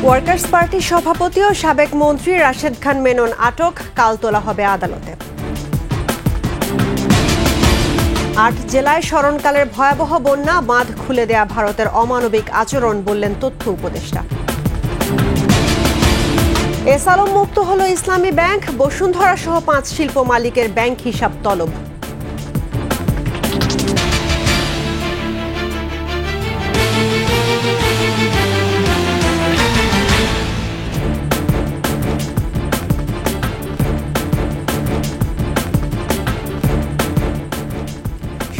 Workers পার্টির সভাপতি ও সাবেক মন্ত্রী রাশেদ খান মেনন আটক, কাল তোলা হবে আদালতে। ৮ জেলায় স্মরণকালের ভয়াবহ বন্যা, বাঁধ খুলে দেয়া ভারতের অমানবিক আচরণ বললেন তথ্য উপদেষ্টা। এস আলম মুক্ত হল ইসলামী ব্যাংক, বসুন্ধরা সহ ৫ শিল্প মালিকের ব্যাংক হিসাব তলব।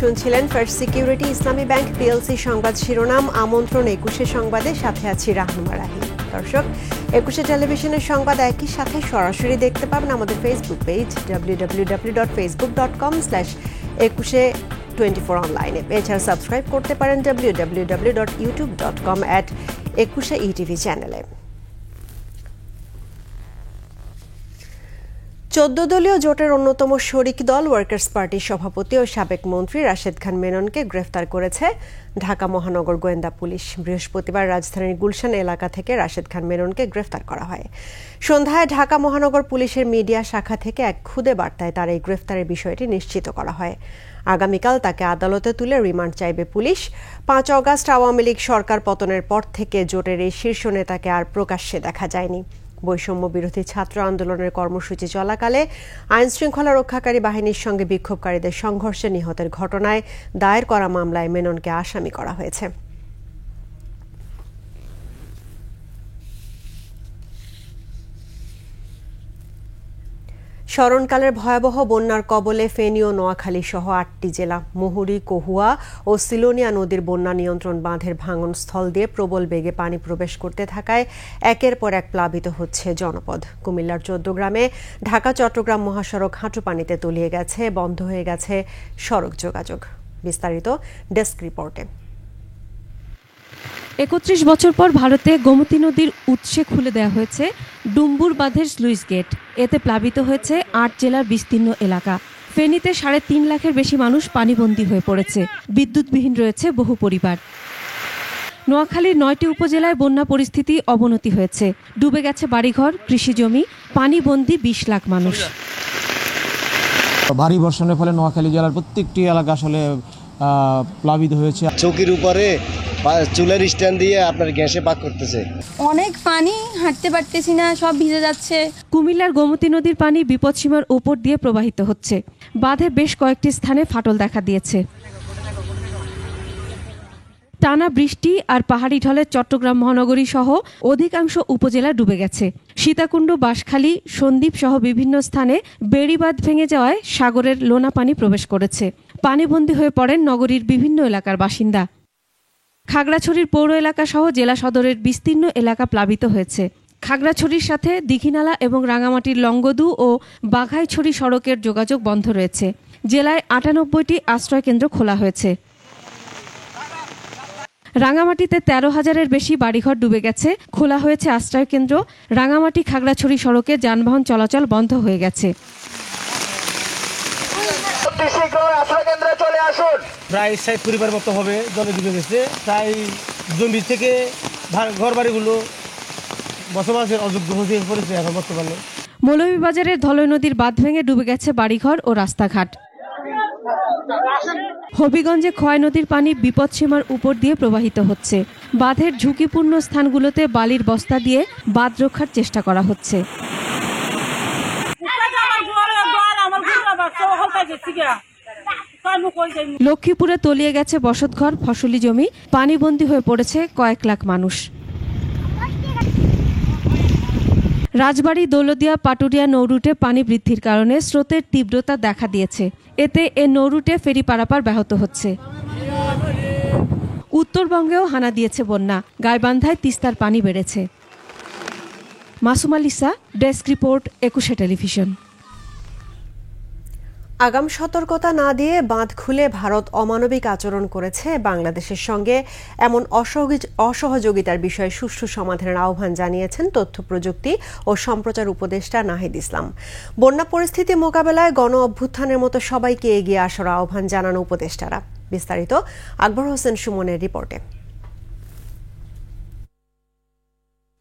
শুনছিলেন first security Islami bank PLC সংবাদ শিরোনাম। আমন্ত্রণ ২১শে সংবাদে, সাথে আছি রাহনুমা রাহি। দর্শক, ২১শে টেলিভিশনের সংবাদ একই সাথে সরাসরি দেখতে পাবেন আমাদের ফেসবুক পেজ www.facebook.com/21she24 অনলাইনে। এছাড়া সাবস্ক্রাইব করতে পারেন www.youtube.com/21sheETV চ্যানেলে। ১৪ দলীয় জোটের অন্যতম শরিক দল ওয়ার্কার্স পার্টির সভাপতি ও সাবেক মন্ত্রী রাশেদ খান মেননকে গ্রেফতার করেছে ঢাকা মহানগর গোয়েন্দা পুলিশ। বৃহস্পতিবার রাজধানীর গুলশান এলাকা থেকে রাশেদ খান মেননকে গ্রেফতার করা হয়। সন্ধ্যায় ঢাকা মহানগর পুলিশের মিডিয়া শাখা থেকে এক খুদে বার্তায় তার এই গ্রেফতারের বিষয়টি নিশ্চিত করা হয়। আগামীকাল তাকে আদালতে তুলে রিমান্ড চাইবে পুলিশ। ৫ অগাস্ট আওয়ামী লীগ সরকার পতনের পর থেকে জোটের এই শীর্ষ নেতাকে আর প্রকাশ্যে দেখা যায়নি। বৈষম্য বিরোধী ছাত্র আন্দোলনের কর্মসূচি চলাকালে আইন শৃঙ্খলা রক্ষাকারী বাহিনীর সঙ্গে বিক্ষোভকারীদের সংঘর্ষে নিহতের ঘটনায় দায়ের করা মামলায় মেননকে আসামি করা হয়েছে। স্মরণকালের ভয়াবহ বন্যার কবলে ফেনী ও নোয়াখালী সহ ৮টি জেলা। মুহুরী, কহুয়া ও সিলোনিয়া নদীর বন্যা নিয়ন্ত্রণ বাঁধের ভাঙনস্থল দিয়ে প্রবল বেগে পানি প্রবেশ করতে থাকায় একের পর এক প্লাবিত হচ্ছে জনপদ। কুমিল্লার ১৪ গ্রামে ঢাকা চট্টগ্রাম মহাসড়ক হাঁটু পানিতে তলিয়ে গেছে, বন্ধ হয়ে গেছে সড়ক যোগাযোগ। বিস্তারিত ডেস্ক রিপোর্টে। ৩১ বছর পর ভারতে গোমতী নদীর উৎসে খুলে দেওয়া হয়েছে ডুম্বুর বাঁধের স্লুইস গেট। এতে প্লাবিত হয়েছে ৮ জেলার বিস্তীর্ণ এলাকা। ফেনীতে ৩.৫ লাখের বেশি মানুষ পানিবন্দী হয়ে পড়েছে, বিদ্যুৎবিহীন রয়েছে বহু পরিবার। নোয়াখালীর ৯টি উপজেলায় বন্যা পরিস্থিতি অবনতি হয়েছে, ডুবে গেছে বাড়িঘর, কৃষিজমি, পানিবন্দী ২০ লাখ মানুষ। ভারী বর্ষণের ফলে নোয়াখালী জেলার প্রত্যেকটি এলাকা আসলে প্লাবিত হয়েছে। চৌকির উপরে চুলের স্ট্যান্ড দিয়ে আপনার গ্যাসে পাক করতেছে, অনেক পানি, হাঁটতে পারতেছি না, সব ভিজে যাচ্ছে। কুমিল্লার গোমতী নদীর পানি বিপদসীমার উপর দিয়ে প্রবাহিত হচ্ছে। বাঁধে বেশ কয়েকটি স্থানে ফাটল দেখা দিয়েছে। টানা বৃষ্টি আর পাহাড়ি ঢলে চট্টগ্রাম মহানগরী সহ অধিকাংশ উপজেলা ডুবে গেছে। সীতাকুণ্ড, বাঁশখালী, সন্দ্বীপ সহ বিভিন্ন স্থানে বেড়িবাঁধ ভেঙে যাওয়ায় সাগরের লোনা পানি প্রবেশ করেছে। পানিবন্দী হয়ে পড়েন নগরীর বিভিন্ন এলাকার বাসিন্দা। খাগড়াছড়ির পৌর এলাকা সহ জেলা সদরের বিস্তীর্ণ এলাকা প্লাবিত হয়েছে। খাগড়াছড়ির সাথে দীঘিনালা এবং রাঙামাটির লংগদু ও বাঘাইছড়ি সড়কের যোগাযোগ বন্ধ রয়েছে। জেলায় ৯৮টি আশ্রয় কেন্দ্র খোলা হয়েছে। রাঙামাটিতে ১৩,০০০-এর বেশি বাড়িঘর ডুবে গেছে, খোলা হয়েছে আশ্রয় কেন্দ্র। রাঙামাটি খাগড়াছড়ি সড়কে যানবাহন চলাচল বন্ধ হয়ে গেছে। প্রায় ৬০ পরিবার মতো হবে জলে ডুবে গেছে। প্রায় জমি থেকে ঘর বাড়িগুলো বসবাসের অযোগ্য হয়ে পড়েছে এখন বর্তমানে। মৌলভীবাজারের ধলই নদীর বাঁধ ভেঙে ডুবে গেছে বাড়িঘর ও রাস্তাঘাট। হবিগঞ্জে খোয়াই নদীর পানি বিপদসীমার উপর দিয়ে প্রবাহিত হচ্ছে। বাঁধের ঝুঁকিপূর্ণ স্থানগুলোতে বালির বস্তা দিয়ে বাঁধ রক্ষার চেষ্টা করা হচ্ছে। লক্ষ্মীপুরে তলিয়ে গেছে বসতঘর, ফসলি জমি, পানিবন্দী হয়ে পড়েছে কয়েক লাখ মানুষ। রাজবাড়ী, দৌলতদিয়া, পাটুরিয়া নৌরুটে পানি বৃদ্ধির কারণে স্রোতের তীব্রতা দেখা দিয়েছে। এতে এ নৌরুটে ফেরি পারাপার ব্যাহত হচ্ছে। উত্তরবঙ্গেও হানা দিয়েছে বন্যা, গাইবান্ধায় তিস্তার পানি বেড়েছে। মাসুমা লিসা, ডেস্ক রিপোর্ট, ২১শে টেলিভিশন। আগাম সতর্কতা না দিয়ে বাঁধ খুলে ভারত অমানবিক আচরণ করেছে। বাংলাদেশের সঙ্গে এমন অসহযোগিতার বিষয়ে সুষ্ঠু সমাধানের আহ্বান জানিয়েছেন তথ্য প্রযুক্তি ও সম্প্রচার উপদেষ্টা নাহিদ ইসলাম। বন্যা পরিস্থিতি মোকাবেলায় গণ অভ্যুত্থানের মতো সবাইকে এগিয়ে আসার আহ্বান জানান উপদেষ্টারা। বিস্তারিত আকবর হোসেন সুমনের রিপোর্টে।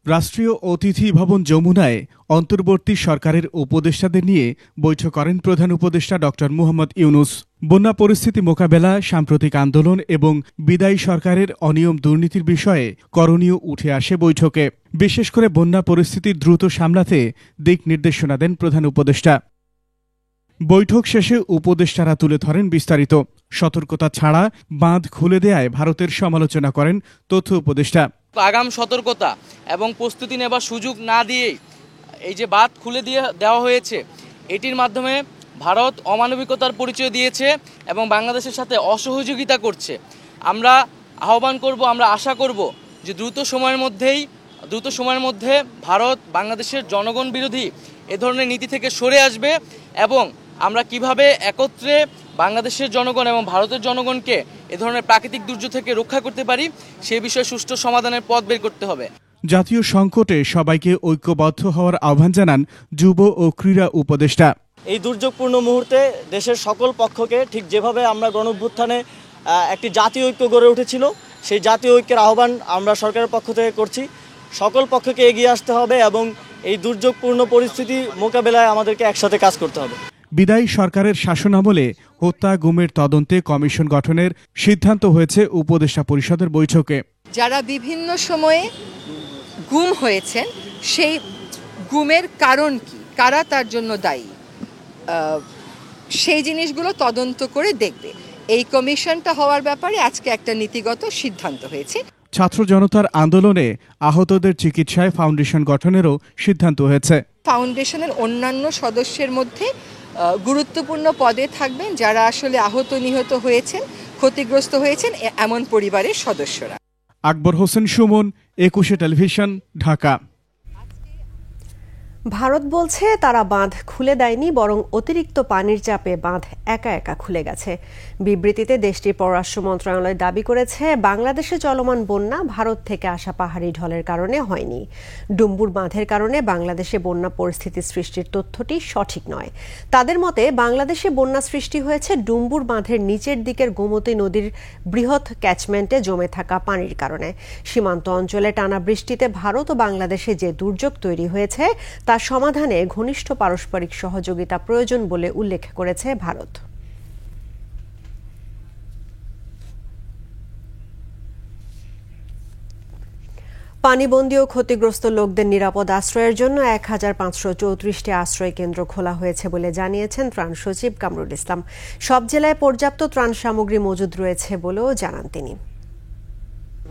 রাষ্ট্রীয় অতিথি ভবন যমুনায় অন্তর্বর্তী সরকারের উপদেষ্টাদের নিয়ে বৈঠক করেন প্রধান উপদেষ্টা ড মুহাম্মদ ইউনূস। বন্যা পরিস্থিতি মোকাবেলা, সাম্প্রতিক আন্দোলন এবং বিদায়ী সরকারের অনিয়ম দুর্নীতির বিষয়ে করণীয় উঠে আসে বৈঠকে। বিশেষ করে বন্যা পরিস্থিতি দ্রুত সামলাতে দিক নির্দেশনা দেন প্রধান উপদেষ্টা। বৈঠক শেষে উপদেষ্টারা তুলে ধরেন বিস্তারিত। সতর্কতা ছাড়া বাঁধ খুলে দেয়ায় ভারতের সমালোচনা করেন তথ্য উপদেষ্টা। আগাম সতর্কতা এবং প্রস্তুতি নেবার সুযোগ না দিয়েই এই যে বাঁধ খুলে দেওয়া হয়েছে, এটির মাধ্যমে ভারত অমানবিকতার পরিচয় দিয়েছে এবং বাংলাদেশের সাথে অসহযোগিতা করছে। আমরা আহ্বান করব, আমরা আশা করব যে দ্রুত সময়ের মধ্যে ভারত বাংলাদেশের জনগণ বিরোধী এ ধরনের নীতি থেকে সরে আসবে এবং আমরা কিভাবে একত্রে বাংলাদেশের জনগণ এবং ভারতের জনগণকে এ ধরনের প্রাকৃতিক দুর্যোগ থেকে রক্ষা করতে পারি সে বিষয়ে সুষ্ঠু সমাধানের পথ বের করতে হবে। জাতীয় সংকটে সবাইকে ঐক্যবদ্ধ হওয়ার আহ্বান জানান যুব ও ক্রীড়া উপদেষ্টা। এই দুর্যোগপূর্ণ মুহূর্তে দেশের সকল পক্ষকে ঠিক যেভাবে আমরা গণঅভ্যুত্থানে একটি জাতীয় ঐক্য গড়ে উঠেছিল, সেই জাতীয় ঐক্যের আহ্বান আমরা সরকারের পক্ষ থেকে করছি। সকল পক্ষকে এগিয়ে আসতে হবে এবং এই দুর্যোগপূর্ণ পরিস্থিতি মোকাবেলায় আমাদেরকে একসাথে কাজ করতে হবে। বিদায়ী সরকারের শাসনামলে হত্যা গুমের তদন্তে কমিশন গঠনের সিদ্ধান্ত হয়েছে উপদেষ্টা পরিষদের বৈঠকে। যারা বিভিন্ন সময়ে গুম হয়েছেন সেই গুমের কারণ কি, কারা তার জন্য দায়ী, সেই জিনিসগুলো তদন্ত করে দেখবে। এই কমিশনটা হওয়ার ব্যাপারে আজকে একটা নীতিগত সিদ্ধান্ত হয়েছে। ছাত্র জনতার আন্দোলনে আহতদের চিকিৎসায় ফাউন্ডেশন গঠনেরও সিদ্ধান্ত হয়েছে। ফাউন্ডেশনের অন্যান্য সদস্যের মধ্যে গুরুত্বপূর্ণ পদে থাকবেন যারা আসলে আহত নিহত হয়েছেন, ক্ষতিগ্রস্ত হয়েছেন এমন পরিবারের সদস্যরা। আকবর হোসেন সুমন, 21 টেলিভিশন, ঢাকা। ভারত বলছে তারা বাঁধ খুলে দেয়নি, বরং অতিরিক্ত পানির চাপে বাঁধ একা একা খুলে গেছে। বিবৃতিতে দেশটির পররাষ্ট্র মন্ত্রণালয় দাবি করেছে বাংলাদেশে চলমান বন্যা ভারত থেকে আসা পাহাড়ি ঢলের কারণে হয়নি। ডুম্বুর বাঁধের কারণে বাংলাদেশে বন্যা পরিস্থিতি সৃষ্টির তথ্যটি সঠিক নয়। তাদের মতে বাংলাদেশে বন্যা সৃষ্টি হয়েছে ডুম্বুর বাঁধের নিচের দিকের গোমতী নদীর বৃহৎ ক্যাচমেন্টে জমে থাকা পানির কারণে। সীমান্ত অঞ্চলে টানা বৃষ্টিতে ভারত ও বাংলাদেশে যে দুর্যোগ তৈরি হয়েছে তার সমাধানে ঘনিষ্ঠ পারস্পরিক সহযোগিতা প্রয়োজন বলে উল্লেখ করেছে ভারত। পানিবন্দী ও ক্ষতিগ্রস্ত লোকদের নিরাপদ আশ্রয়ের জন্য 1534টি আশ্রয় কেন্দ্র খোলা হয়েছে বলে জানিয়েছেন ত্রাণ সচিব কামরুল ইসলাম। সব জেলায় পর্যাপ্ত ত্রাণ সামগ্রী মজুদ রয়েছে বলেও জানান তিনি।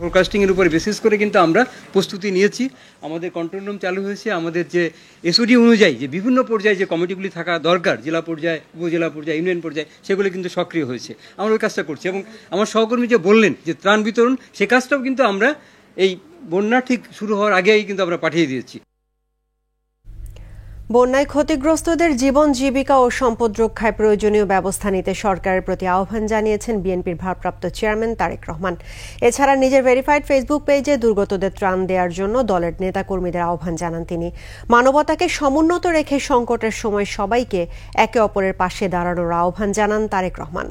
ফোরকাস্টিং এর উপর বেসিস করে কিন্তু আমরা প্রস্তুতি নিয়েছি। আমাদের কন্ট্রোল রুম চালু হয়েছে। আমাদের যে এসওডি অনুযায়ী যে বিভিন্ন পর্যায়ে যে কমিটিগুলি থাকা দরকার, জেলা পর্যায়ে, উপজেলা পর্যায়ে, ইউনিয়ন পর্যায়ে, সেগুলো কিন্তু সক্রিয় হয়েছে। আমরা ওই কাজটা করছি এবং আমার সহকর্মী যে বললেন যে ত্রাণ বিতরণ, সে কাজটাও কিন্তু আমরা এই বন্যা ঠিক শুরু হওয়ার আগেই কিন্তু আমরা পাঠিয়ে দিয়েছি। বন্যায় ক্ষতিগ্রস্তদের জীবন জীবিকা ও সম্পদ রক্ষায় প্রয়োজনীয় ব্যবস্থা নিতে সরকারের প্রতি আহ্বান জানিয়েছেন বিএনপির ভারপ্রাপ্ত চেয়ারম্যান তারেক রহমান। এছাড়া নিজের ভেরিফাইড ফেসবুক পেজে দুর্গতদের ত্রাণ দেওয়ার জন্য দলের নেতাকর্মীদের আহ্বান জানান তিনি। মানবতাকে সমুন্নত রেখে সংকটের সময় সবাইকে একে অপরের পাশে দাঁড়ানোর আহ্বান জানান তারেক রহমান।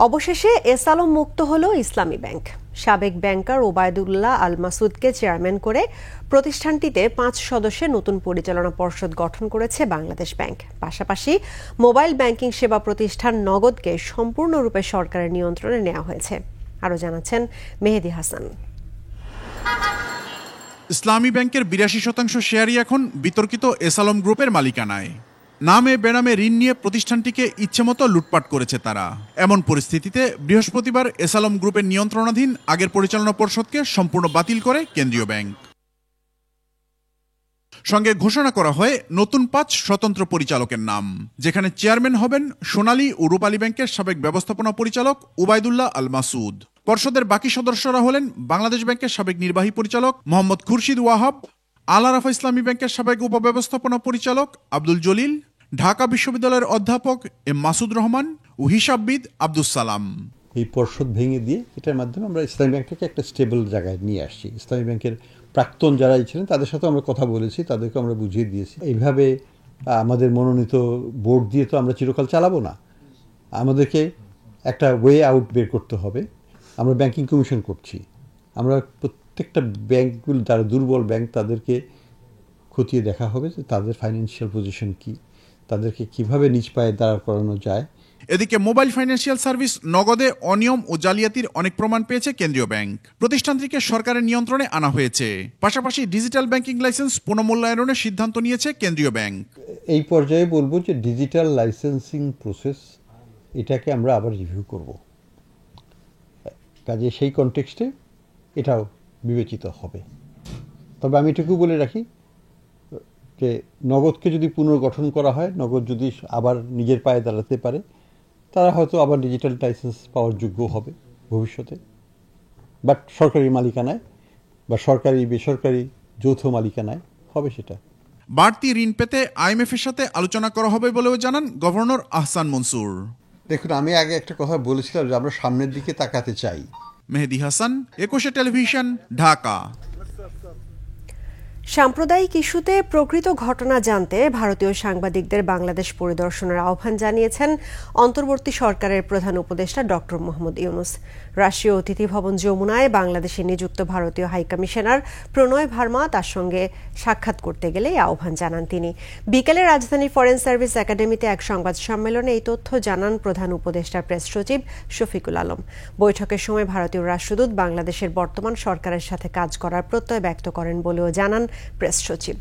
অবশেষে এসালম মুক্ত হল ইসলামী ব্যাংক। সাবেক ব্যাংকার ওবায়দুল্লাহ আল মাসুদকে চেয়ারম্যান করে প্রতিষ্ঠানটিতে 5 সদস্যের নতুন পরিচালনা পর্ষদ গঠন করেছে বাংলাদেশ ব্যাংক। পাশাপাশি মোবাইল ব্যাংকিং সেবা প্রতিষ্ঠান নগদকে সম্পূর্ণরূপে সরকারের নিয়ন্ত্রণে নেওয়া হয়েছে। আরও জানাচ্ছেন মেহেদি হাসান। ইসলামী ব্যাংকের 82% শেয়ারই এখন বিতর্কিত এসালম গ্রুপের মালিকানায়। নামে বেনামে ঋণ নিয়ে প্রতিষ্ঠানটিকে ইচ্ছেমতো লুটপাট করেছে তারা। এমন পরিস্থিতিতে বৃহস্পতিবার এসালম গ্রুপের নিয়ন্ত্রণাধীন আগের পরিচালনা পর্ষদকে সম্পূর্ণ বাতিল করে কেন্দ্রীয় ব্যাংক। সঙ্গে ঘোষণা করা হয় নতুন 5 স্বতন্ত্র পরিচালকের নাম, যেখানে চেয়ারম্যান হবেন সোনালী ও রূপালী ব্যাংকের সাবেক ব্যবস্থাপনা পরিচালক ওবায়দুল্লাহ আল মাসুদ। পর্ষদের বাকি সদস্যরা হলেন বাংলাদেশ ব্যাংকের সাবেক নির্বাহী পরিচালক মোহাম্মদ খুরশিদ ওয়াহাব, আল আরাফা ইসলামী ব্যাংকের সাবেক উপব্যবস্থাপনা পরিচালক আব্দুল জলিল, ঢাকা বিশ্ববিদ্যালয়ের অধ্যাপক এম মাসুদ রহমান ও হিসাববিদ আব্দুস সালাম। এই পর্ষদ ভেঙে দিয়ে এটার মাধ্যমে আমরা ইসলামী ব্যাংকটাকে একটা স্টেবল জায়গায় নিয়ে আসছি। ইসলামী ব্যাংকের প্রাক্তন যারাই ছিলেন তাদের সাথে আমরা কথা বলেছি, তাদেরকে আমরা বুঝিয়ে দিয়েছি। এইভাবে আমাদের মনোনীত বোর্ড দিয়ে তো আমরা চিরকাল চালাবো না, আমাদেরকে একটা ওয়ে আউট বের করতে হবে। আমরা ব্যাংকিং কমিশন করছি, আমরা প্রত্যেকটা ব্যাংকগুলো যারা দুর্বল ব্যাংক তাদেরকে খতিয়ে দেখা হবে যে তাদের ফাইন্যান্সিয়াল পজিশন কি, তাদেরকে কিভাবে নিজ পায়ে দাঁড় করানো যায়। এদিকে মোবাইল ফাইন্যান্সিয়াল সার্ভিস নগদে অনিয়ম ও জালিয়াতির অনেক প্রমাণ পেয়েছে কেন্দ্রীয় ব্যাংক। প্রতিষ্ঠানটিকে সরকারের নিয়ন্ত্রণে আনা হয়েছে। পাশাপাশি ডিজিটাল ব্যাংকিং লাইসেন্স পুনঃমূল্যায়নের সিদ্ধান্ত নিয়েছে কেন্দ্রীয় ব্যাংক। এই পর্যায়ে বলবো যে ডিজিটাল লাইসেন্সিং প্রসেস এটাকে আমরা আবার রিভিউ করব, কাজে সেই কনটেক্সটে এটাও বিবেচিত হবে। তবে আমি এটুকু বলে রাখি যে নগদকে যদি পুনর্গঠন করা হয়, নগদ যদি আবার নিজের পায়ে দাঁড়াতে পারে, তারা হয়তো আবার ডিজিটাল লাইসেন্স পাওয়ার যোগ্য হবে ভবিষ্যতে, বাট সরকারি মালিকানায় বা সরকারি বেসরকারি যৌথ মালিকানায় হবে সেটা। বাড়তি ঋণ পেতে IMF এর সাথে আলোচনা করা হবে বলেও জানান গভর্নর আহসান মনসুর। দেখুন, আমি আগে একটা কথা বলেছিলাম যে আমরা সামনের দিকে তাকাতে চাই। মেহেদি হাসান, 21 টেলিভিশন, ঢাকা। সাম্প্রদায়িক ইস্যুতে প্রকৃত ঘটনা জানতে ভারতীয় সাংবাদিকদের বাংলাদেশ পরিদর্শনের আহ্বান জানিয়েছেন অন্তর্বর্তী সরকারের প্রধান উপদেষ্টা ডক্টর মোহাম্মদ ইউনুস। রাষ্ট্রীয় অতিথি ভবন যমুনায় বাংলাদেশে নিযুক্ত ভারতীয় হাইকমিশনার প্রণয় ভার্মা তার সঙ্গে সাক্ষাৎ করতে গেলে এই আহ্বান জানান তিনি। বিকেলে রাজধানীর ফরেন সার্ভিস একাডেমিতে এক সংবাদ সম্মেলনে এই তথ্য জানান প্রধান উপদেষ্টার প্রেস সচিব শফিকুল আলম। বৈঠকের সময় ভারতীয় রাষ্ট্রদূত বাংলাদেশের বর্তমান সরকারের সাথে কাজ করার প্রত্যয় ব্যক্ত করেন বলেও জানান প্রেস সচিব।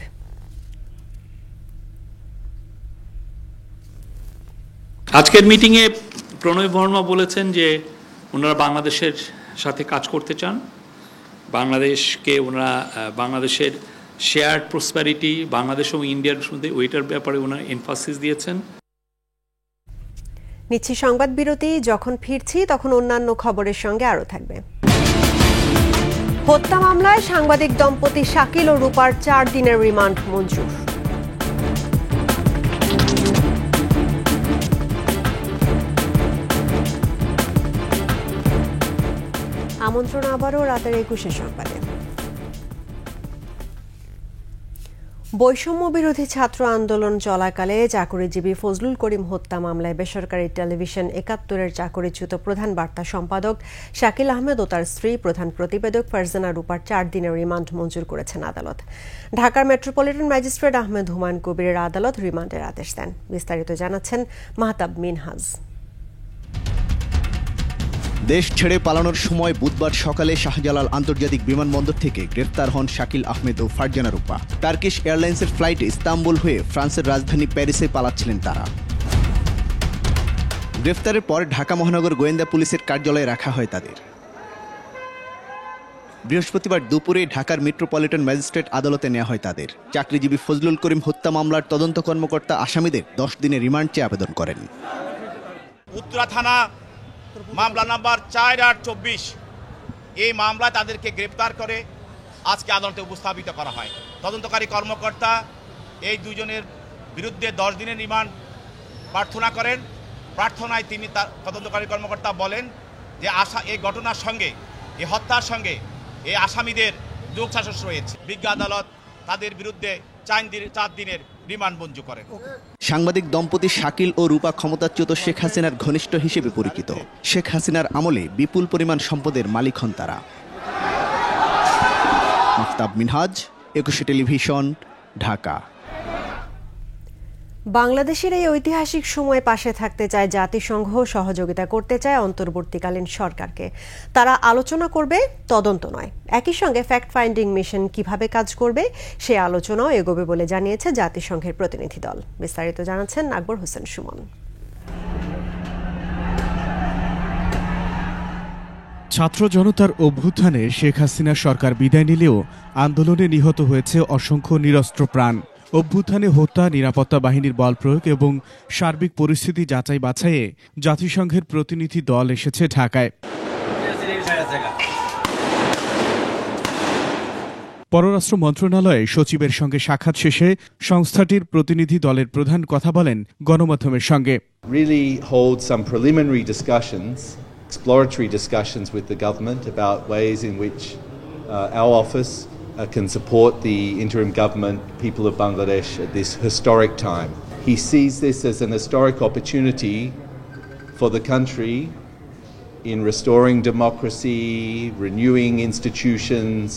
আজকের মিটিংয়ে প্রণয় ভার্মা বলেছেন যে ওনারা বাংলাদেশের সাথে কাজ করতে চান, বাংলাদেশকে ওনারা বাংলাদেশের শেয়ার্ড প্রসপ্যারিটি বাংলাদেশ ও ইন্ডিয়ার মধ্যে ওইটার ব্যাপারে ওনারা এমফাসিস দিয়েছেন। নিচ্ছি সংবাদ বিরতি, যখন ফিরছি তখন অন্যান্য খবরের সঙ্গে আরও থাকবে। হত্যা মামলায় সাংবাদিক দম্পতি শাকিল ও রূপার 4 দিনের রিমান্ড মঞ্জুর। আমন্ত্রণ আবারও রাতের 21 সংবাদে। বৈষম্য বিরোধী ছাত্র আন্দোলন চলাকালে চাকরিজীবী ফজলুল করিম হত্যা মামলায় বেসরকারি টেলিভিশন 71-এর চাকরিচ্যুত প্রধান বার্তা সম্পাদক শাকিল আহমেদ ও তার স্ত্রী প্রধান প্রতিবেদক ফারজানা রূপার 4 দিনের রিমান্ড মঞ্জুর করেছেন আদালত। ঢাকার মেট্রোপলিটন ম্যাজিস্ট্রেট আহমেদ হুমায়ুন কবিরের আদালত রিমান্ডের আদেশ দেন। বিস্তারিত জানাচ্ছেন মাহতাব মিনহাজ। দেশ ছেড়ে পালানোর সময় বুধবার সকালে শাহজালাল আন্তর্জাতিক বিমানবন্দর থেকে গ্রেফতার হন শাকিল আহমেদ ও ফারজানা রূপা। টার্কিশ এয়ারলাইন্সের ফ্লাইটে ইস্তাম্বুল হয়ে ফ্রান্সের রাজধানী প্যারিসে পালাচ্ছিলেন তারা। গ্রেফতারের পর ঢাকা মহানগর গোয়েন্দা পুলিশের কার্যালয়ে রাখা হয় তাদের। বৃহস্পতিবার দুপুরে ঢাকার মেট্রোপলিটন ম্যাজিস্ট্রেট আদালতে নেওয়া হয় তাদের। চাকরিজীবী ফজলুল করিম হত্যা মামলার তদন্ত কর্মকর্তা আসামিদের 10 দিনের রিমান্ড চেয়ে আবেদন করেন। উত্তরা থানা মামলা নাম্বার 4/24 এই মামলায় তাদেরকে গ্রেপ্তার করে আজকে আদালতে উপস্থাপিত করা হয়। তদন্তকারী কর্মকর্তা এই দুজনের বিরুদ্ধে 10 দিনের রিমান্ড প্রার্থনা করেন। প্রার্থনায় তিনি তদন্তকারী কর্মকর্তা বলেন যে এই ঘটনার সঙ্গে, এই হত্যার সঙ্গে এই আসামিদের যোগসাজশ রয়েছে। বিজ্ঞ আদালত তাদের বিরুদ্ধে 4 দিনের রিমান্ড মঞ্জুর করেন। সাংবাদিক দম্পতি শাকিল ও রূপা ক্ষমতাচ্যুত শেখ হাসিনার ঘনিষ্ঠ হিসেবে পরিচিত। শেখ হাসিনার আমলে বিপুল পরিমাণ সম্পদের মালিক হন তারা। মাহতাব মিনহাজ, 21 টেলিভিশন, ঢাকা। বাংলাদেশের এই ঐতিহাসিক সময়ে পাশে থাকতে চায় জাতিসংঘ, সহযোগিতা করতে চায় অন্তর্বর্তীকালীন সরকারকে। তারা আলোচনা করবে, তদন্ত নয়। একই সঙ্গে ফ্যাক্ট ফাইন্ডিং মিশন কিভাবে কাজ করবে সে আলোচনাও এগোবে বলে জানিয়েছে জাতিসংঘের প্রতিনিধি দল। বিস্তারিত জানাচ্ছেন আকবর হোসেন সুমন। ছাত্র জনতার অভ্যুত্থানে শেখ হাসিনা সরকার বিদায় নিলেও আন্দোলনে নিহত হয়েছে অসংখ্য নিরস্ত্র প্রাণ। অভ্যুত্থানে হত্যা, নিরাপত্তা বাহিনীর বল প্রয়োগ এবং সার্বিক পরিস্থিতি যাচাই বাছাইয়ে জাতিসংঘের প্রতিনিধি দল এসেছে ঢাকায়। পররাষ্ট্র মন্ত্রণালয়ে সচিবের সঙ্গে সাক্ষাৎ শেষে সংস্থাটির প্রতিনিধি দলের প্রধান কথা বলেন গণমাধ্যমের সঙ্গে। Really hold some preliminary discussions, exploratory discussions with the government about ways in which our office can support the interim government, people of Bangladesh, at this historic time. He sees this as an historic opportunity for the country in restoring democracy, renewing institutions,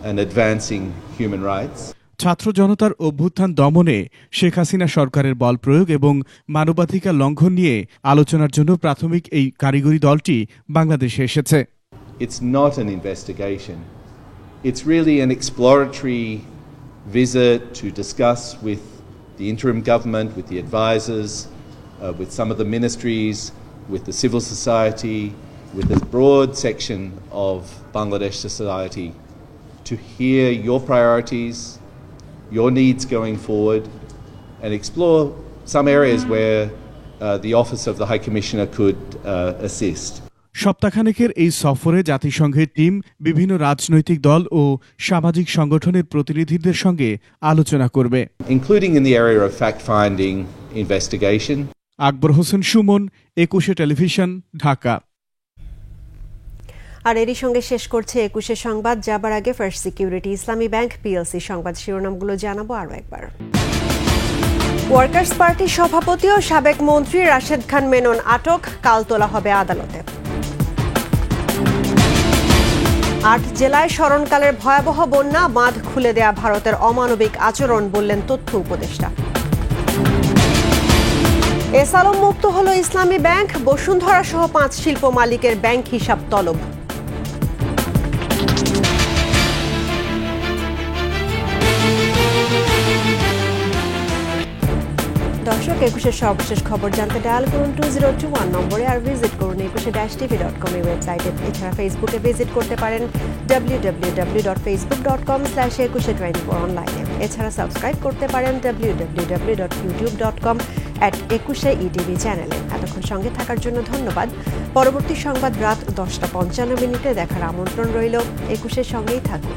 and advancing human rights. ছাত্র জনতার অভ্যুত্থান দমনে শেখ হাসিনা সরকারের বল প্রয়োগ এবং মানবাধিকার লঙ্ঘন নিয়ে আলোচনার জন্য প্রাথমিক এই কারিগরি দলটি বাংলাদেশে এসেছে। It's not an investigation. It's really an exploratory visit to discuss with the interim government, with the advisors, with some of the ministries, with the civil society, with a broad section of Bangladesh society to hear your priorities, your needs going forward, and explore some areas where the Office of the High Commissioner could assist. সপ্তাহখানেকের এই সফরে জাতিসংঘের team বিভিন্ন রাজনৈতিক দল ও সামাজিক সংগঠনের প্রতিনিধিদের সঙ্গে আলোচনা করবে, including in the area of fact-finding investigation. Akbar Hossain Suman, 21 television, Dhaka. আর এরই সঙ্গে শেষ করছে 21 সংবাদ। যাবার আগে first security Islami bank PLC সংবাদ শিরোনামগুলো জানাবো আরো একবার। ওয়ার্কার্স পার্টির সভাপতি ও সাবেক মন্ত্রী রাশেদ খান মেনন আটক, কাল তোলা হবে আদালতে। 8 জেলায় স্মরণকালের ভয়াবহ বন্যা, বাঁধ খুলে দেয়া ভারতের অমানবিক আচরণ বললেন তথ্য উপদেষ্টা। এসালম মুক্ত হলো ইসলামী ব্যাংক, বসুন্ধরা সহ 5 শিল্প মালিকের ব্যাংক হিসাব তলব। দর্শক, 21 সর্বশেষ খবর জানতে ডায়াল করুন 2021 নম্বরে, আর ভিজিট করুন 21-tv.com এর ওয়েবসাইটে। এছাড়া ফেসবুকে ভিজিট করতে পারেন www.facebook.com/2124 অনলাইনে। এছাড়া সাবস্ক্রাইব করতে পারেন www.youtube.com/21etv চ্যানেলে। এতক্ষণ সঙ্গে থাকার জন্য ধন্যবাদ। পরবর্তী সংবাদ রাত 10টা 55 মিনিটে দেখার আমন্ত্রণ রইল। 21-এর সঙ্গেই থাকুন।